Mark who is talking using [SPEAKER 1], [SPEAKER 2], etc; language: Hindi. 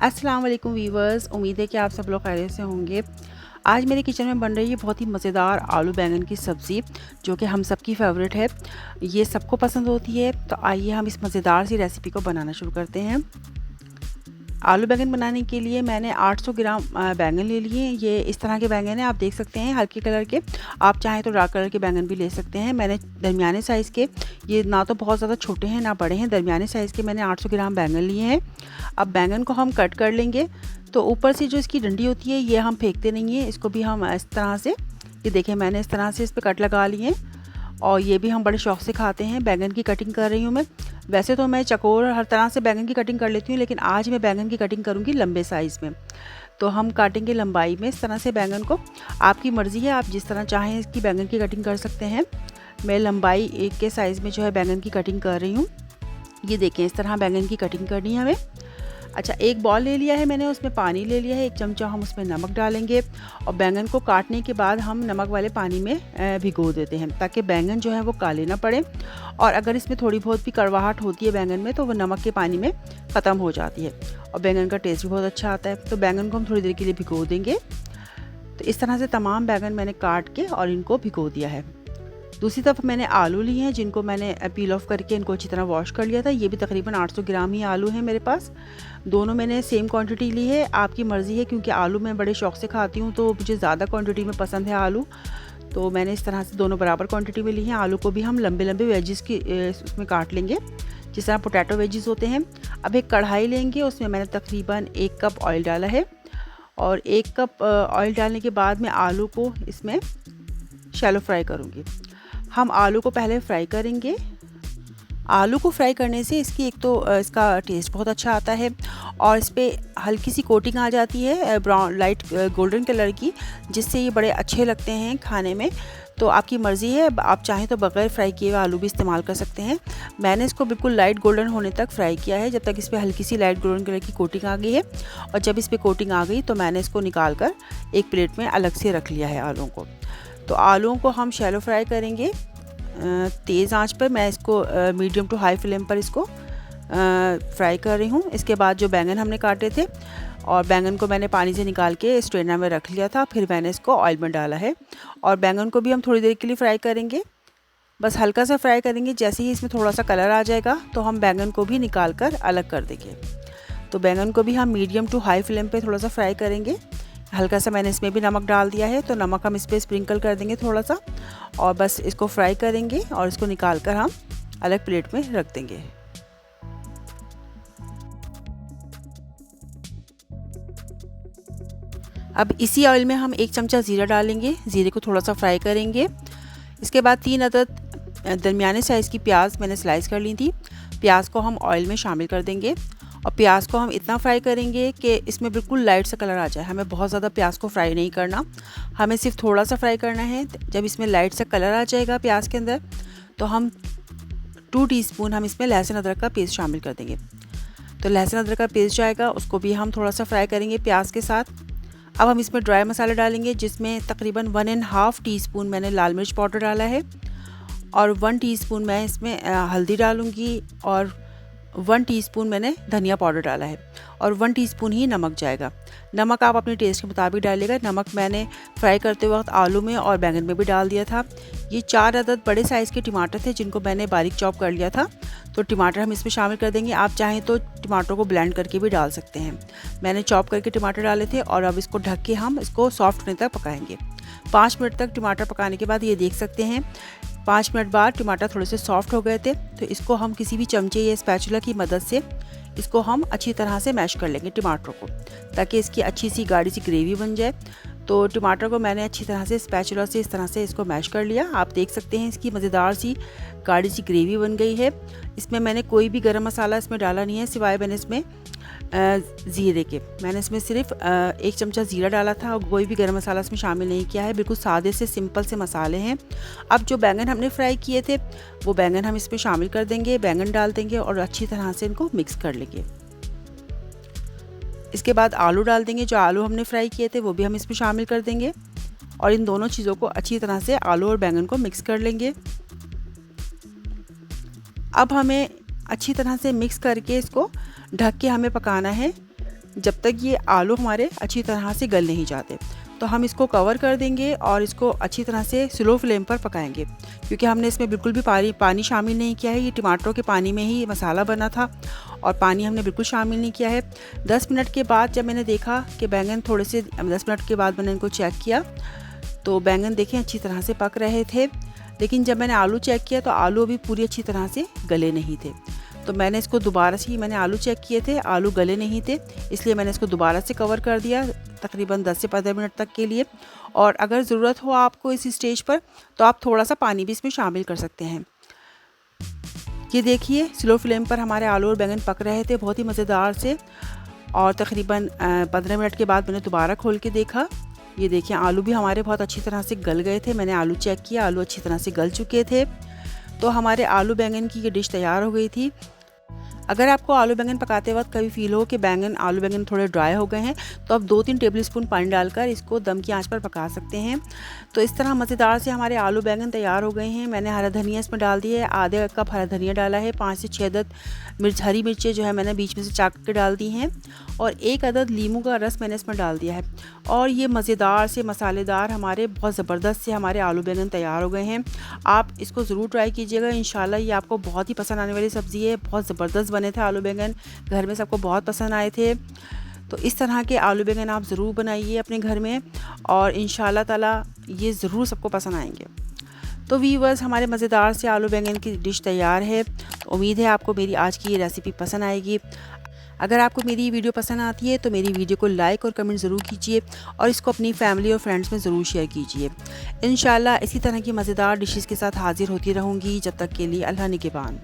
[SPEAKER 1] अस्सलाम वालेकुम वीवर्स, उम्मीद है कि आप सब लोग खैरियत से होंगे। आज मेरे किचन में बन रही है बहुत ही मज़ेदार आलू बैंगन की सब्ज़ी, जो कि हम सबकी फेवरेट है। ये सबको पसंद होती है। तो आइए हम इस मज़ेदार सी रेसिपी को बनाना शुरू करते हैं। आलू बैंगन बनाने के लिए मैंने 800 ग्राम बैंगन ले लिए। ये इस तरह के बैंगन हैं, आप देख सकते हैं, हल्के कलर के। आप चाहें तो डार्क कलर के बैंगन भी ले सकते हैं। मैंने दरमियाने साइज़ के, ये ना तो बहुत ज़्यादा छोटे हैं ना बड़े हैं, दरमियाने साइज़ के मैंने 800 ग्राम बैंगन लिए हैं। अब बैंगन को हम कट कर लेंगे। तो ऊपर से जो इसकी डंडी होती है ये हम फेंकते नहीं हैं, इसको भी हम इस तरह से, ये देखें मैंने इस तरह से इस पर कट लगा लिए हैं। और ये भी हम बड़े शौक़ से खाते हैं। बैंगन की कटिंग कर रही हूँ मैं। वैसे तो मैं चकोर हर तरह से बैंगन की कटिंग कर लेती हूँ, लेकिन आज मैं बैंगन की कटिंग करूँगी लंबे साइज़ में। तो हम काटेंगे लंबाई में इस तरह से बैंगन को। आपकी मर्ज़ी है, आप जिस तरह चाहें इसकी बैंगन की कटिंग कर सकते हैं। मैं लंबाई एक के साइज़ में जो है बैंगन की कटिंग कर रही हूँ। ये देखें, इस तरह बैंगन की कटिंग करनी है हमें। अच्छा, एक बॉल ले लिया है मैंने, उसमें पानी ले लिया है, 1 चमचा हम उसमें नमक डालेंगे। और बैंगन को काटने के बाद हम नमक वाले पानी में भिगो देते हैं, ताकि बैंगन जो है वो काले ना पड़े। और अगर इसमें थोड़ी बहुत भी कड़वाहट होती है बैंगन में, तो वो नमक के पानी में ख़त्म हो जाती है और बैंगन का टेस्ट भी बहुत अच्छा आता है। तो बैंगन को हम थोड़ी देर के लिए भिगो देंगे। तो इस तरह से तमाम बैंगन मैंने काट के और इनको भिगो दिया है। दूसरी तरफ मैंने आलू लिए हैं, जिनको मैंने पील ऑफ करके इनको अच्छी तरह वॉश कर लिया था। ये भी तकरीबन 800 ग्राम ही आलू हैं मेरे पास। दोनों मैंने सेम क्वांटिटी ली है। आपकी मर्ज़ी है, क्योंकि आलू मैं बड़े शौक़ से खाती हूँ, तो मुझे ज़्यादा क्वांटिटी में पसंद है आलू। तो मैंने इस तरह से दोनों बराबर क्वांटिटी में ली हैं। आलू को भी हम लंबे लंबे वेजिस की उसमें काट लेंगे, जिस तरह पोटैटो वेजिस होते हैं। अब एक कढ़ाई लेंगे, उसमें मैंने तकरीबन 1 कप ऑयल डाला है। और 1 कप ऑयल डालने के बाद मैं आलू को इसमें शैलो फ्राई करूँगी। हम आलू को पहले फ्राई करेंगे। आलू को फ्राई करने से इसकी एक तो इसका टेस्ट बहुत अच्छा आता है, और इस पर हल्की सी कोटिंग आ जाती है ब्राउन लाइट गोल्डन कलर की, जिससे ये बड़े अच्छे लगते हैं खाने में। तो आपकी मर्ज़ी है, आप चाहें तो बग़ैर फ्राई किए हुए आलू भी इस्तेमाल कर सकते हैं। मैंने इसको बिल्कुल लाइट गोल्डन होने तक फ्राई किया है, जब तक इस पर हल्की सी लाइट गोल्डन कलर की कोटिंग आ गई है। और जब इस पर कोटिंग आ गई तो मैंने इसको निकाल कर एक प्लेट में अलग से रख लिया है आलूओं को। तो आलूओं को हम शैलो फ्राई करेंगे तेज़ आंच पर। मैं इसको मीडियम टू हाई फ्लेम पर इसको फ्राई कर रही हूँ। इसके बाद जो बैंगन हमने काटे थे, और बैंगन को मैंने पानी से निकाल के स्ट्रेनर में रख लिया था, फिर मैंने इसको ऑयल में डाला है। और बैंगन को भी हम थोड़ी देर के लिए फ्राई करेंगे, बस हल्का सा फ्राई करेंगे। जैसे ही इसमें थोड़ा सा कलर आ जाएगा तो हम बैंगन को भी निकाल कर अलग कर देंगे। तो बैंगन को भी हम मीडियम टू हाई फ्लेम पर थोड़ा सा फ्राई करेंगे। हल्का सा मैंने इसमें भी नमक डाल दिया है, तो नमक हम इस पर स्प्रिंकल कर देंगे थोड़ा सा, और बस इसको फ्राई करेंगे और इसको निकाल कर हम अलग प्लेट में रख देंगे। अब इसी ऑयल में हम 1 चमचा ज़ीरा डालेंगे। ज़ीरे को थोड़ा सा फ्राई करेंगे। इसके बाद 3 अदद दरमियाने साइज़ की प्याज मैंने स्लाइस कर ली थी। प्याज को हम ऑयल में शामिल कर देंगे, और प्याज को हम इतना फ्राई करेंगे कि इसमें बिल्कुल लाइट सा कलर आ जाए। हमें बहुत ज़्यादा प्याज को फ्राई नहीं करना, हमें सिर्फ थोड़ा सा फ्राई करना है। जब इसमें लाइट सा कलर आ जाएगा प्याज के अंदर, तो हम 2 टीस्पून हम इसमें लहसुन अदरक का पेस्ट शामिल कर देंगे। तो लहसुन अदरक का पेस्ट जाएगा, उसको भी हम थोड़ा सा फ्राई करेंगे प्याज के साथ। अब हम इसमें ड्राई मसाला डालेंगे, जिसमें तकरीबन 1.5 टीस्पून मैंने लाल मिर्च पाउडर डाला है, और 1 टीस्पून मैं इसमें हल्दी डालूँगी, और 1 टीस्पून मैंने धनिया पाउडर डाला है, और 1 टीस्पून ही नमक जाएगा। नमक आप अपने टेस्ट के मुताबिक डालिएगा। नमक मैंने फ्राई करते वक्त आलू में और बैंगन में भी डाल दिया था। ये 4 अदद बड़े साइज़ के टमाटर थे, जिनको मैंने बारीक चॉप कर लिया था। तो टमाटर हम इसमें शामिल कर देंगे। आप चाहें तो टमाटरों को ब्लेंड करके भी डाल सकते हैं। मैंने चॉप करके टमाटर डाले थे, और अब इसको ढक के हम इसको सॉफ्ट होने तक पकाएंगे। 5 मिनट तक टमाटर पकाने के बाद ये देख सकते हैं 5 मिनट बाद टमाटर थोड़े से सॉफ्ट हो गए थे। तो इसको हम किसी भी चमचे या स्पैचुला की मदद से इसको हम अच्छी तरह से मैश कर लेंगे टमाटरों को, ताकि इसकी अच्छी सी गाढ़ी सी ग्रेवी बन जाए। तो टमाटर को मैंने अच्छी तरह से स्पैचुला से इस तरह से इसको मैश कर लिया। आप देख सकते हैं इसकी मज़ेदार सी गाढ़ी सी ग्रेवी बन गई है। इसमें मैंने कोई भी गरम मसाला इसमें डाला नहीं है, सिवाय मैंने इसमें ज़ीरे के, मैंने इसमें सिर्फ 1 चमचा ज़ीरा डाला था, और कोई भी गरम मसाला इसमें शामिल नहीं किया है। बिल्कुल सादे से सिंपल से मसाले हैं। अब जो बैंगन हमने फ्राई किए थे, वो बैंगन हम इसमें शामिल कर देंगे, बैंगन डाल देंगे और अच्छी तरह से इनको मिक्स कर लेंगे। इसके बाद आलू डाल देंगे। जो आलू हमने फ्राई किए थे वो भी हम इसमें शामिल कर देंगे, और इन दोनों चीज़ों को अच्छी तरह से आलू और बैंगन को मिक्स कर लेंगे। अब हमें अच्छी तरह से मिक्स करके इसको ढक के हमें पकाना है जब तक ये आलू हमारे अच्छी तरह से गल नहीं जाते। तो हम इसको कवर कर देंगे और इसको अच्छी तरह से स्लो फ्लेम पर पकाएंगे, क्योंकि हमने इसमें बिल्कुल भी पानी शामिल नहीं किया है। ये टमाटरों के पानी में ही मसाला बना था और पानी हमने बिल्कुल शामिल नहीं किया है। 10 मिनट के बाद जब मैंने देखा कि बैंगन थोड़े से 10 मिनट के बाद मैंने इनको चेक किया तो बैंगन देखें अच्छी तरह से पक रहे थे। लेकिन जब मैंने आलू चेक किया तो आलू अभी पूरी अच्छी तरह से गले नहीं थे। तो मैंने इसको दोबारा से ही मैंने आलू चेक किए थे, आलू गले नहीं थे, इसलिए मैंने इसको दोबारा से कवर कर दिया तकरीबन 10 से 15 मिनट तक के लिए। और अगर ज़रूरत हो आपको इस स्टेज पर तो आप थोड़ा सा पानी भी इसमें शामिल कर सकते हैं। ये देखिए स्लो फ्लेम पर हमारे आलू और बैंगन पक रहे थे बहुत ही मज़ेदार से। और तकरीबन 15 मिनट के बाद मैंने दोबारा खोल के देखा। ये देखिए आलू भी हमारे बहुत अच्छी तरह से गल गए थे। मैंने आलू चेक किया, आलू अच्छी तरह से गल चुके थे। तो हमारे आलू बैंगन की ये डिश तैयार हो गई थी। अगर आपको आलू बैंगन पकाते वक्त कभी फील हो कि आलू बैंगन थोड़े ड्राई हो गए हैं तो आप 2-3 टेबलस्पून पानी डालकर इसको दम की आंच पर पका सकते हैं। तो इस तरह मज़ेदार से हमारे आलू बैंगन तैयार हो गए हैं। मैंने हरा धनिया इसमें डाल दिया है, आधे कप हरा धनिया डाला है, 5 से 6 अदद हरी मिर्चें जो है मैंने बीच में से चाक के डाल दी हैं और 1 अदद नींबू का रस मैंने इसमें डाल दिया है। और ये मज़ेदार से मसालेदार हमारे बहुत ज़बरदस्त से हमारे आलू बैंगन तैयार हो गए हैं। आप इसको ज़रूर ट्राई कीजिएगा, इंशाल्लाह ये आपको बहुत ही पसंद आने वाली सब्ज़ी है। बहुत ज़बरदस्त बने थे आलू बैंगन, घर में सबको बहुत पसंद आए थे। तो इस तरह के आलू बैंगन आप ज़रूर बनाइए अपने घर में और इंशाल्लाह ताला ये ज़रूर सबको पसंद आएंगे। तो व्यूअर्स हमारे मज़ेदार से आलू बैंगन की डिश तैयार है। तो उम्मीद है आपको मेरी आज की ये रेसिपी पसंद आएगी। अगर आपको मेरी ये वीडियो पसंद आती है तो मेरी वीडियो को लाइक और कमेंट ज़रूर कीजिए और इसको अपनी फैमिली और फ्रेंड्स में ज़रूर शेयर कीजिए। इंशाल्लाह इसी तरह की मज़ेदार डिशेज़ के साथ हाज़िर होती रहूँगी। जब तक के लिए अल्लाह निगहबान।